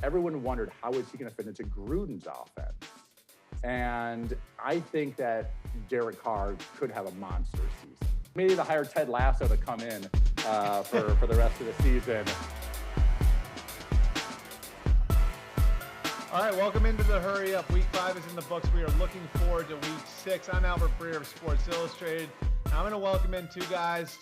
Everyone wondered how is he going to fit into Gruden's offense. And I think that Derek Carr could have a monster season. Maybe they hire Ted Lasso to come in for the rest of the season. All right, welcome into the Hurry Up. Week 5 is in the books. We are looking forward to Week 6. I'm Albert Breer of Sports Illustrated. I'm going to welcome in two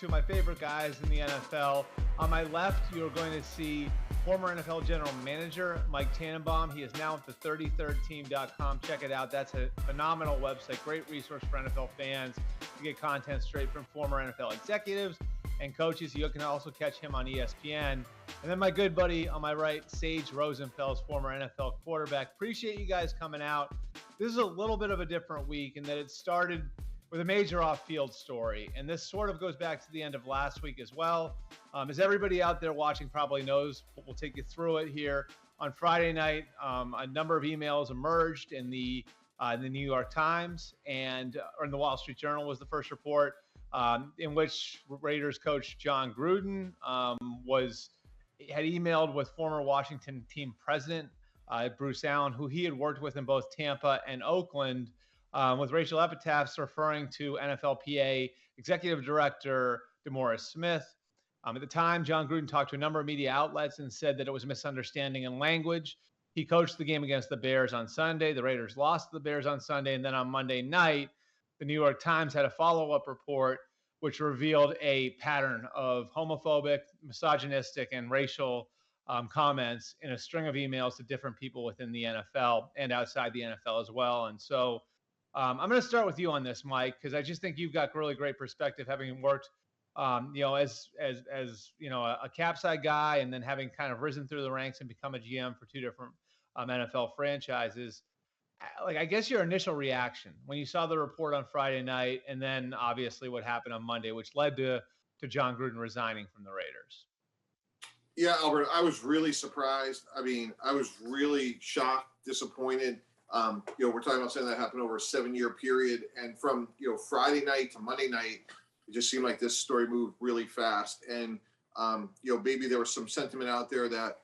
my favorite guys in the NFL. On my left, you're going to see former NFL General Manager Mike Tannenbaum. He is now at the 33rdteam.com. Check it out. That's a phenomenal website. Great resource for NFL fans to get content straight from former NFL executives and coaches. You can also catch him on ESPN. And then my good buddy on my right, Sage Rosenfels, former NFL quarterback. Appreciate you guys coming out. This is a little bit of a different week in that it started with a major off-field story. And this sort of goes back to the end of last week as well. As everybody out there watching probably knows, but we'll take you through it here. On Friday night, a number of emails emerged in the New York Times or in the Wall Street Journal was the first report, in which Raiders coach Jon Gruden had emailed with former Washington team president Bruce Allen, who he had worked with in both Tampa and Oakland, with racial epithets referring to NFLPA Executive Director DeMaurice Smith. At the time, Jon Gruden talked to a number of media outlets and said that it was a misunderstanding in language. He coached the game against the Bears on Sunday. The Raiders lost to the Bears on Sunday. And then on Monday night, the New York Times had a follow-up report which revealed a pattern of homophobic, misogynistic, and racial comments in a string of emails to different people within the NFL and outside the NFL as well. And so I'm going to start with you on this, Mike, because I just think you've got really great perspective, having worked, as a cap side guy, and then having kind of risen through the ranks and become a GM for two different NFL franchises. Like, I guess your initial reaction when you saw the report on Friday night, and then obviously what happened on Monday, which led to Jon Gruden resigning from the Raiders. Yeah, Albert, I was really surprised. I mean, I was really shocked, disappointed. We're talking about something that happened over a 7-year period. And from, Friday night to Monday night, it just seemed like this story moved really fast. And, maybe there was some sentiment out there that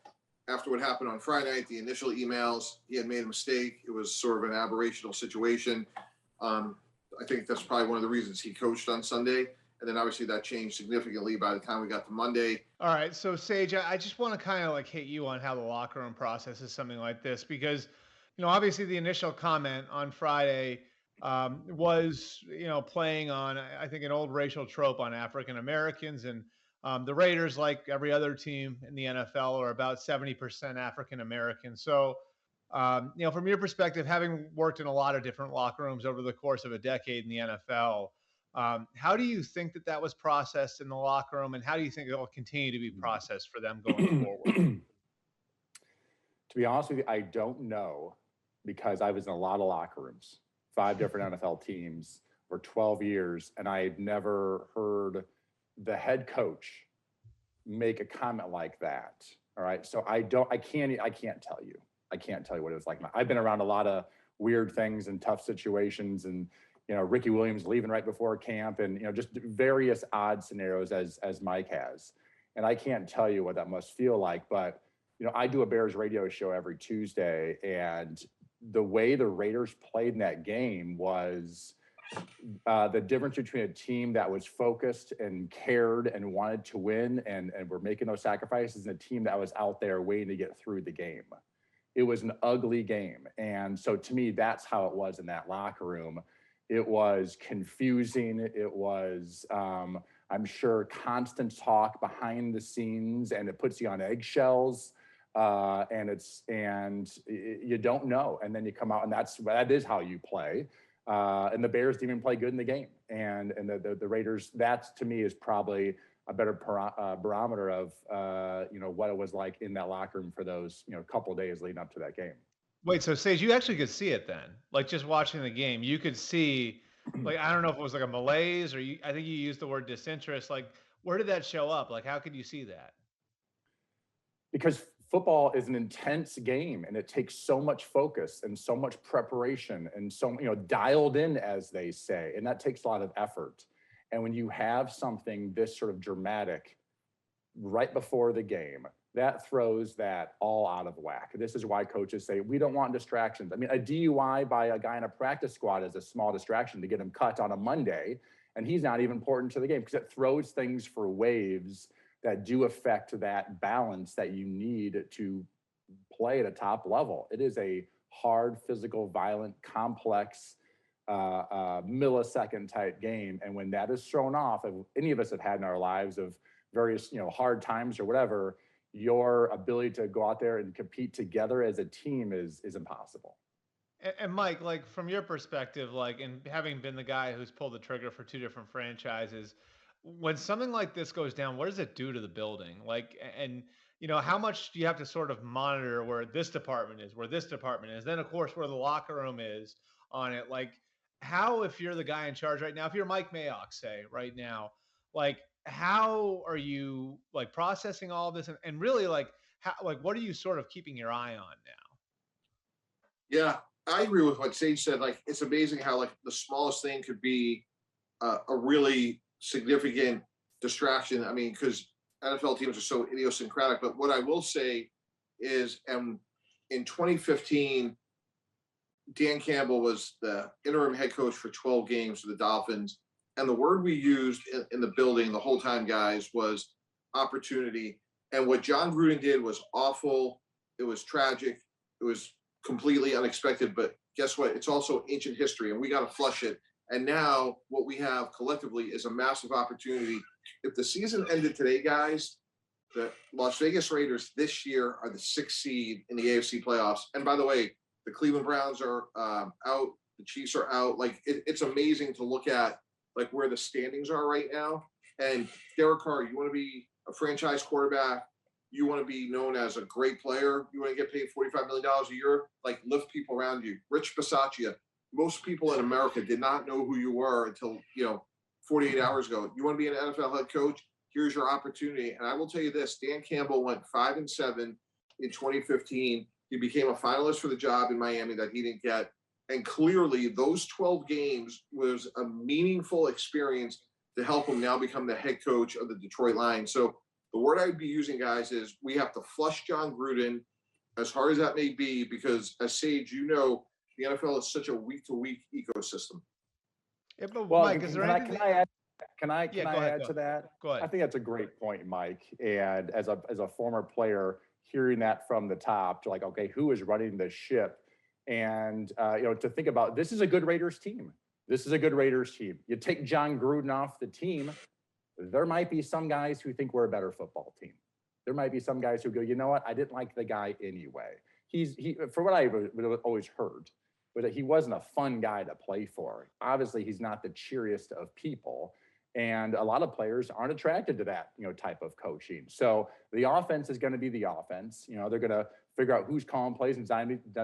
after what happened on Friday night, the initial emails, he had made a mistake. It was sort of an aberrational situation. I think that's probably one of the reasons he coached on Sunday. And then obviously that changed significantly by the time we got to Monday. All right. So, Sage, I just want to kind of hit you on how the locker room processes something like this, because, obviously the initial comment on Friday was, playing on, I think, an old racial trope on African Americans. And the Raiders, like every other team in the NFL, are about 70% African American. So, from your perspective, having worked in a lot of different locker rooms over the course of a decade in the NFL, how do you think that was processed in the locker room, and how do you think it will continue to be processed for them going forward? To be honest with you, I don't know, because I was in a lot of locker rooms, 5 different NFL teams for 12 years, and I had never heard the head coach make a comment like that. All right. So I can't tell you. I can't tell you what it was like. I've been around a lot of weird things and tough situations, and, Ricky Williams leaving right before camp, and, just various odd scenarios as Mike has. And I can't tell you what that must feel like, but, I do a Bears radio show every Tuesday, and the way the Raiders played in that game was the difference between a team that was focused and cared and wanted to win and were making those sacrifices, and a team that was out there waiting to get through the game. It was an ugly game. And so to me, that's how it was in that locker room. It was confusing. It was, I'm sure, constant talk behind the scenes, and it puts you on eggshells. And you don't know. And then you come out, and that is how you play. And the Bears didn't even play good in the game. And the Raiders, that to me is probably a better barometer of, what it was like in that locker room for those, couple of days leading up to that game. Wait, so Sage, you actually could see it then? Like, just watching the game, you could see, I don't know if it was like a malaise, or I think you used the word disinterest. Like, where did that show up? Like, how could you see that? Because football is an intense game, and it takes so much focus and so much preparation and so, dialed in, as they say, and that takes a lot of effort. And when you have something this sort of dramatic right before the game, that throws that all out of whack. This is why coaches say, we don't want distractions. I mean, a DUI by a guy in a practice squad is a small distraction to get him cut on a Monday, and he's not even important to the game because it throws things for waves that do affect that balance that you need to play at a top level. It is a hard, physical, violent, complex, millisecond type game. And when that is thrown off, if any of us have had in our lives of various, hard times or whatever, your ability to go out there and compete together as a team is impossible. And Mike, like from your perspective, like, and having been the guy who's pulled the trigger for 2 different franchises, when something like this goes down, what does it do to the building? Like, and how much do you have to sort of monitor where this department is, where this department is, then of course where the locker room is on it? Like, how, if you're the guy in charge right now, if you're Mike Mayock, say right now, like, how are you like processing all this, and really like how, like, what are you sort of keeping your eye on now? Yeah, I agree with what Sage said. Like, it's amazing how like the smallest thing could be a really significant distraction. I mean, because NFL teams are so idiosyncratic. But what I will say is, in 2015, Dan Campbell was the interim head coach for 12 games for the Dolphins. And the word we used in the building the whole time, guys, was opportunity. And what Jon Gruden did was awful. It was tragic. It was completely unexpected. But guess what? It's also ancient history, and we got to flush it. And now what we have collectively is a massive opportunity. If the season ended today, guys, the Las Vegas Raiders this year are the 6th seed in the AFC playoffs. And by the way, the Cleveland Browns are out. The Chiefs are out. Like, it's amazing to look at like where the standings are right now. And Derek Carr, you want to be a franchise quarterback. You want to be known as a great player. You want to get paid $45 million a year. Like, lift people around you. Rich Bisaccia. Most people in America did not know who you were until 48 hours ago. You want to be an NFL head coach? Here's your opportunity. And I will tell you this: Dan Campbell went 5-7 in 2015. He became a finalist for the job in Miami that he didn't get. And clearly, those 12 games was a meaningful experience to help him now become the head coach of the Detroit Lions. So the word I'd be using, guys, is we have to flush Jon Gruden, as hard as that may be, because as Sage, the NFL is such a week-to-week ecosystem. Yeah, but Well, Mike, is there anything? Can I add to that? Go ahead. I think that's a great point, Mike. And as a former player, hearing that from the top, to like, okay, who is running the ship? And to think about, this is a good Raiders team. This is a good Raiders team. You take Jon Gruden off the team, there might be some guys who think we're a better football team. There might be some guys who go, you know what? I didn't like the guy anyway. He for what I always heard, but he wasn't a fun guy to play for. Obviously, he's not the cheeriest of people. And a lot of players aren't attracted to that, type of coaching. So the offense is going to be the offense. They're going to figure out who's calling plays and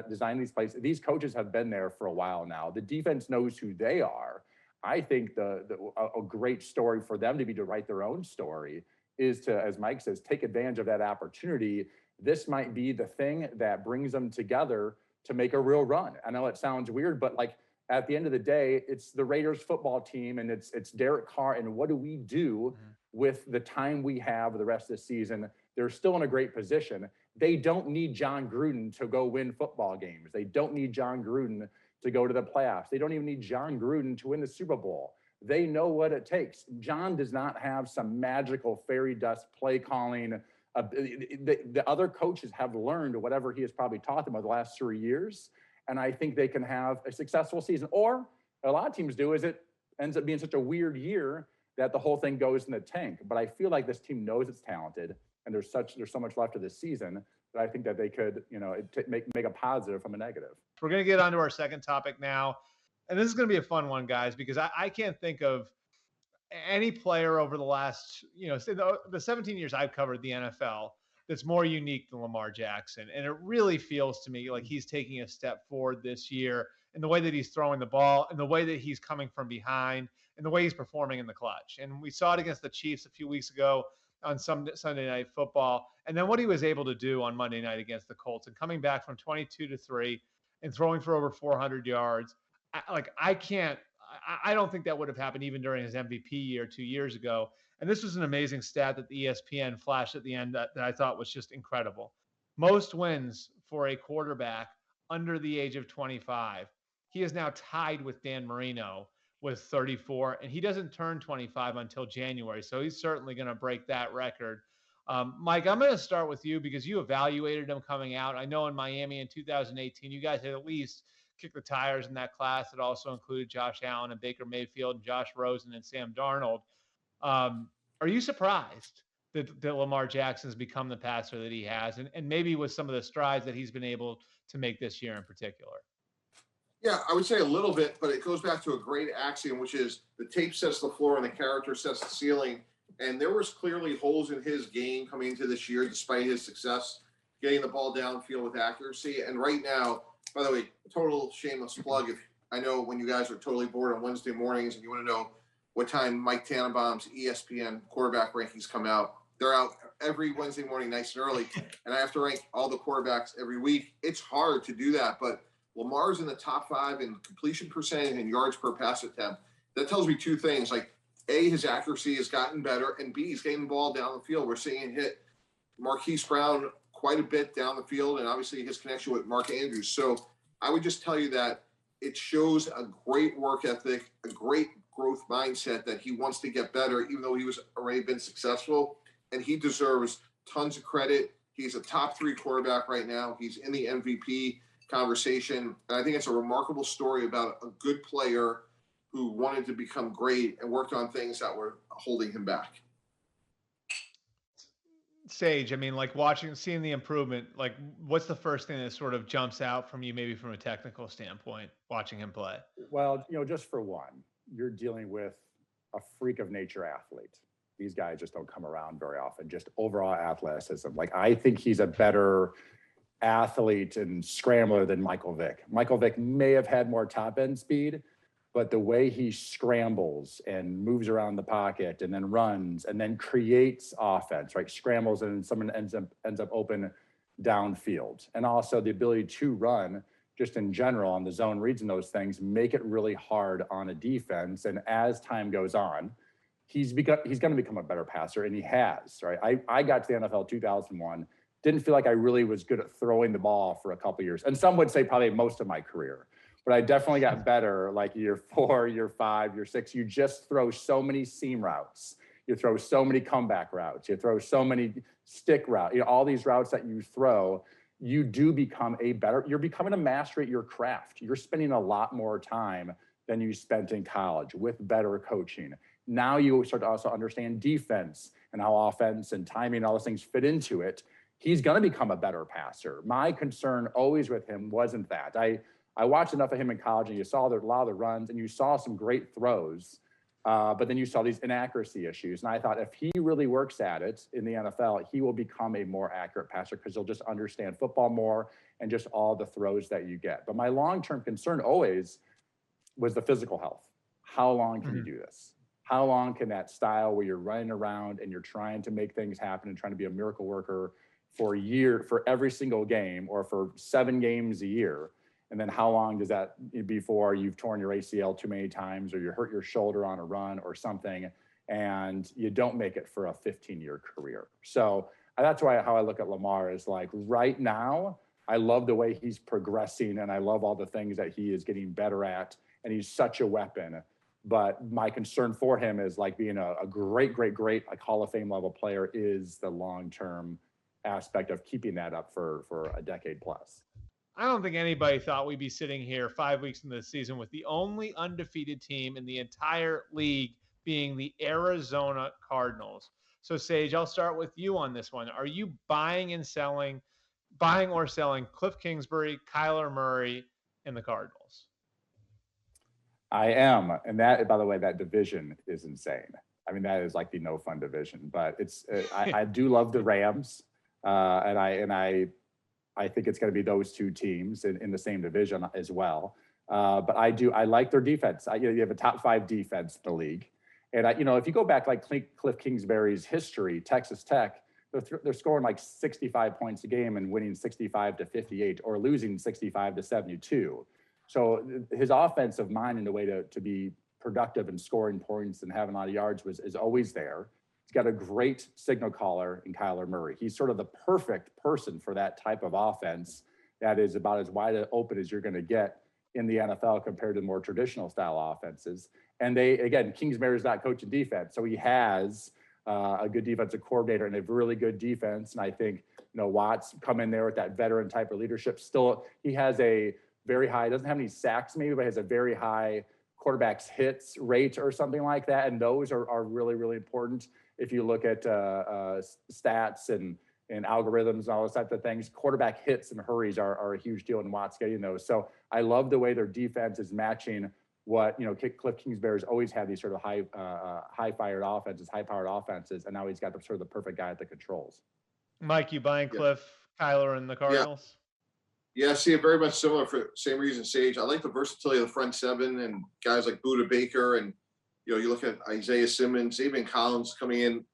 design these plays. These coaches have been there for a while now. The defense knows who they are. I think a great story for them to write their own story is to, as Mike says, take advantage of that opportunity. This might be the thing that brings them together to make a real run. I know it sounds weird, but like, at the end of the day, it's the Raiders football team, and it's Derek Carr. And what do we do with the time we have the rest of the season? They're still in a great position. They don't need Jon Gruden to go win football games. They don't need Jon Gruden to go to the playoffs. They don't even need Jon Gruden to win the Super Bowl. They know what it takes. Jon does not have some magical fairy dust play calling. The other coaches have learned whatever he has probably taught them over the last 3 years. And I think they can have a successful season. Or a lot of teams do is it ends up being such a weird year that the whole thing goes in the tank. But I feel like this team knows it's talented, and there's so much left of this season that I think that they could, make a positive from a negative. We're going to get on to our second topic now. And this is going to be a fun one, guys, because I can't think of any player over the last, the 17 years I've covered the NFL that's more unique than Lamar Jackson. And it really feels to me like he's taking a step forward this year in the way that he's throwing the ball, and the way that he's coming from behind, and the way he's performing in the clutch. And we saw it against the Chiefs a few weeks ago on Sunday Night Football. And then what he was able to do on Monday night against the Colts, and coming back from 22-3 and throwing for over 400 yards. I don't think that would have happened even during his MVP year 2 years ago. And this was an amazing stat that the ESPN flashed at the end that I thought was just incredible. Most wins for a quarterback under the age of 25. He is now tied with Dan Marino with 34, and he doesn't turn 25 until January. So he's certainly going to break that record. Mike, I'm going to start with you because you evaluated him coming out. I know in Miami in 2018, you guys had at least kicked the tires in that class. It also included Josh Allen and Baker Mayfield and Josh Rosen and Sam Darnold. Are you surprised that Lamar Jackson's become the passer that he has, and maybe with some of the strides that he's been able to make this year in particular? Yeah, I would say a little bit, but it goes back to a great axiom, which is the tape sets the floor and the character sets the ceiling. And there was clearly holes in his game coming into this year, despite his success, getting the ball downfield with accuracy. And right now, by the way, total shameless plug. If I know when you guys are totally bored on Wednesday mornings and you want to know what time Mike Tannenbaum's ESPN quarterback rankings come out, they're out every Wednesday morning, nice and early. And I have to rank all the quarterbacks every week. It's hard to do that, but Lamar's in the top 5 in completion percentage and yards per pass attempt. That tells me two things. Like, A, his accuracy has gotten better, and B, he's getting the ball down the field. We're seeing him hit Marquise Brown quite a bit down the field, and obviously his connection with Mark Andrews. So I would just tell you that it shows a great work ethic, a great growth mindset that he wants to get better, even though he was already been successful, and he deserves tons of credit. He's a top 3 quarterback right now. He's in the MVP conversation. And I think it's a remarkable story about a good player who wanted to become great and worked on things that were holding him back. Sage, I mean, like seeing the improvement, like what's the first thing that sort of jumps out from you, maybe from a technical standpoint, watching him play? Well, just for one, you're dealing with a freak of nature athlete. These guys just don't come around very often, just overall athleticism. Like, I think he's a better athlete and scrambler than Michael Vick. Michael Vick may have had more top end speed, but the way he scrambles and moves around the pocket and then runs and then creates offense, right? Scrambles and someone ends up open downfield. And also the ability to run just in general on the zone reads and those things make it really hard on a defense. And as time goes on, he's going to become a better passer, and he has, right? I got to the NFL 2001, didn't feel like I really was good at throwing the ball for a couple of years. And some would say probably most of my career. But I definitely got better like year 4, year 5, year 6. You just throw so many seam routes. You throw so many comeback routes. You throw so many stick routes. All these routes that you throw, you do become you're becoming a master at your craft. You're spending a lot more time than you spent in college with better coaching. Now you start to also understand defense and how offense and timing and all those things fit into it. He's going to become a better passer. My concern always with him wasn't that. I watched enough of him in college, and you saw a lot of the runs, and you saw some great throws, but then you saw these inaccuracy issues. And I thought if he really works at it in the NFL, he will become a more accurate passer because he'll just understand football more and just all the throws that you get. But my long-term concern always was the physical health. How long can you do this? How long can that style where you're running around and you're trying to make things happen and trying to be a miracle worker for every single game or for 7 games a year? And then how long does that before you've torn your ACL too many times or you hurt your shoulder on a run or something and you don't make it for a 15-year career? So that's how I look at Lamar is like right now, I love the way he's progressing and I love all the things that he is getting better at. And he's such a weapon. But my concern for him is like being a great, like Hall of Fame level player is the long-term aspect of keeping that up for a decade plus. I don't think anybody thought we'd be sitting here 5 weeks into the season with the only undefeated team in the entire league being the Arizona Cardinals. So, Sage, I'll start with you on this one. Are you buying or selling Cliff Kingsbury, Kyler Murray, and the Cardinals? I am. And that, by the way, that division is insane. I mean, that is like the no fun division, but I do love the Rams. And I think it's going to be those two teams in the same division as well. But I like their defense. You have a top 5 defense in the league. And if you go back like Cliff Kingsbury's history, Texas Tech, they're scoring like 65 points a game and winning 65-58 or losing 65-72. So his offensive mind and the way to be productive and scoring points and having a lot of yards is always there. He's got a great signal caller in Kyler Murray. He's sort of the perfect person for that type of offense that is about as wide open as you're going to get in the NFL compared to more traditional style offenses. And Kingsbury's not coaching defense, so he has a good defensive coordinator and a really good defense. And I think, Watts come in there with that veteran type of leadership. Still, he has a very high, doesn't have any sacks maybe, but has a very high quarterbacks hits rate or something like that. And those are really, really important. If you look at stats and algorithms and all those types of things, quarterback hits and hurries are a huge deal in Watts getting those. So I love the way their defense is matching what, Cliff Kingsbury's always had, these sort of high-powered offenses, and now he's got the perfect guy at the controls. Mike, you buying Cliff, Kyler, and the Cardinals? Yeah, I see it very much similar for the same reason, Sage. I like the versatility of the front seven and guys like Budda Baker, and you look at Isaiah Simmons, even Collins coming in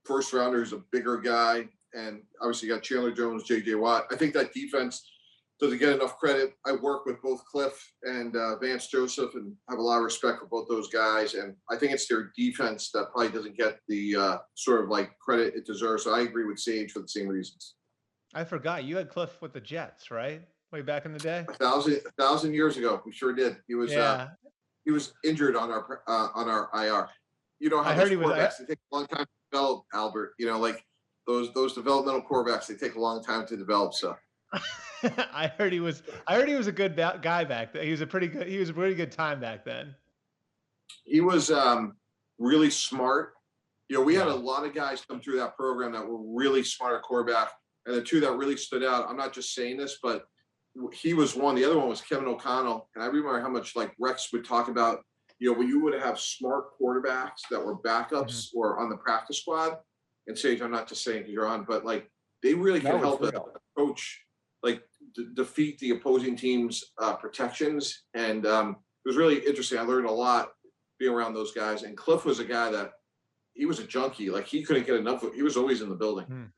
first rounder, who's a bigger guy, and obviously you got Chandler Jones, J.J. Watt. I think that defense doesn't get enough credit. I work with both Cliff and Vance Joseph and have a lot of respect for both those guys. And I think it's their defense that probably doesn't get the sort of like credit it deserves. So I agree with Sage for the same reasons. I forgot you had Cliff with the Jets, right? Way back in the day. 1,000 years ago, we sure did. He was injured on our IR. You know how those quarterbacks, they take a long time to develop, Albert. Like those developmental quarterbacks, they take a long time to develop. So. I heard he was a good guy back then. He was a pretty good time back then. He was really smart. We had a lot of guys come through that program that were really smart at quarterback, and the two that really stood out, I'm not just saying this, but he was one. The other one was Kevin O'Connell, and I remember how much like Rex would talk about, when you would have smart quarterbacks that were backups or on the practice squad. And Sage, I'm not just saying because you're on, but like they really can help a coach like defeat the opposing team's protections. And it was really interesting. I learned a lot being around those guys. And Cliff was a guy that he was a junkie. Like he couldn't get enough. He was always in the building.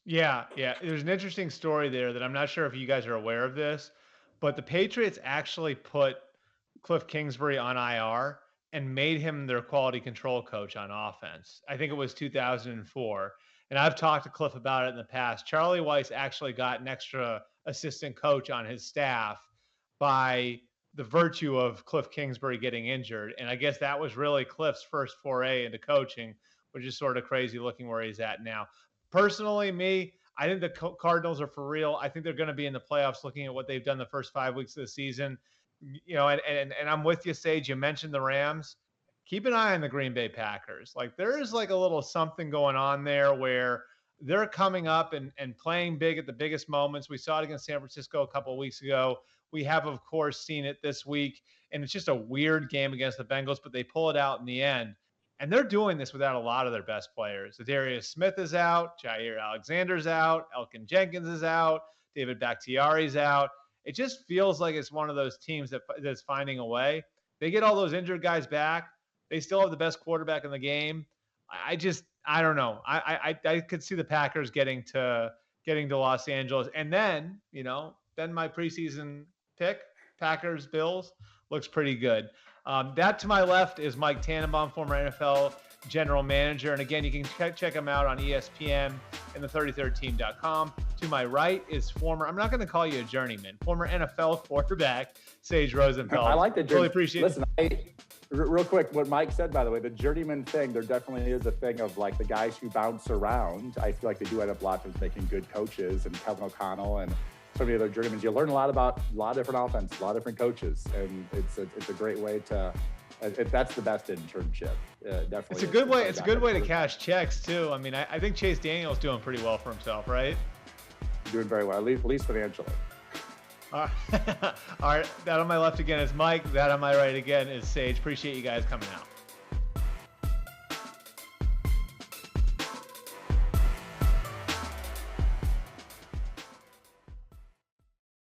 Yeah. There's an interesting story there that I'm not sure if you guys are aware of this, but the Patriots actually put Cliff Kingsbury on IR and made him their quality control coach on offense. I think it was 2004. And I've talked to Cliff about it in the past. Charlie Weiss actually got an extra assistant coach on his staff by the virtue of Cliff Kingsbury getting injured. And I guess that was really Cliff's first foray into coaching, which is sort of crazy looking where he's at now. Personally, I think the Cardinals are for real. I think they're going to be in the playoffs looking at what they've done the first 5 weeks of the season. And I'm with you, Sage. You mentioned the Rams. Keep an eye on the Green Bay Packers. Like there is like a little something going on there where they're coming up and playing big at the biggest moments. We saw it against San Francisco a couple of weeks ago. We have, of course, seen it this week. And it's just a weird game against the Bengals, but they pull it out in the end. And they're doing this without a lot of their best players. Darius Smith is out. Jair Alexander's out. Elkin Jenkins is out. David Bakhtiari's out. It just feels like it's one of those teams that's finding a way. They get all those injured guys back. They still have the best quarterback in the game. I don't know. I could see the Packers getting to Los Angeles. And then my preseason pick, Packers, Bills, looks pretty good. That to my left is Mike Tannenbaum, former NFL general manager. And again, you can check him out on ESPN and the33rdteam.com. To my right is I'm not going to call you a journeyman, former NFL quarterback, Sage Rosenfels. I like the journey. Really appreciate it. Listen, real quick, what Mike said, by the way, the journeyman thing, there definitely is a thing of like the guys who bounce around. I feel like they do end up a lot of times making good coaches, and Kevin O'Connell and so many other journeymans. You learn a lot about a lot of different offenses, a lot of different coaches, and it's a great way to. That's the best internship. Definitely, it's a good way. It's a good way to cash checks too. I mean, I think Chase Daniel's doing pretty well for himself, right? Doing very well, at least financially. All right. That on my left again is Mike. That on my right again is Sage. Appreciate you guys coming out.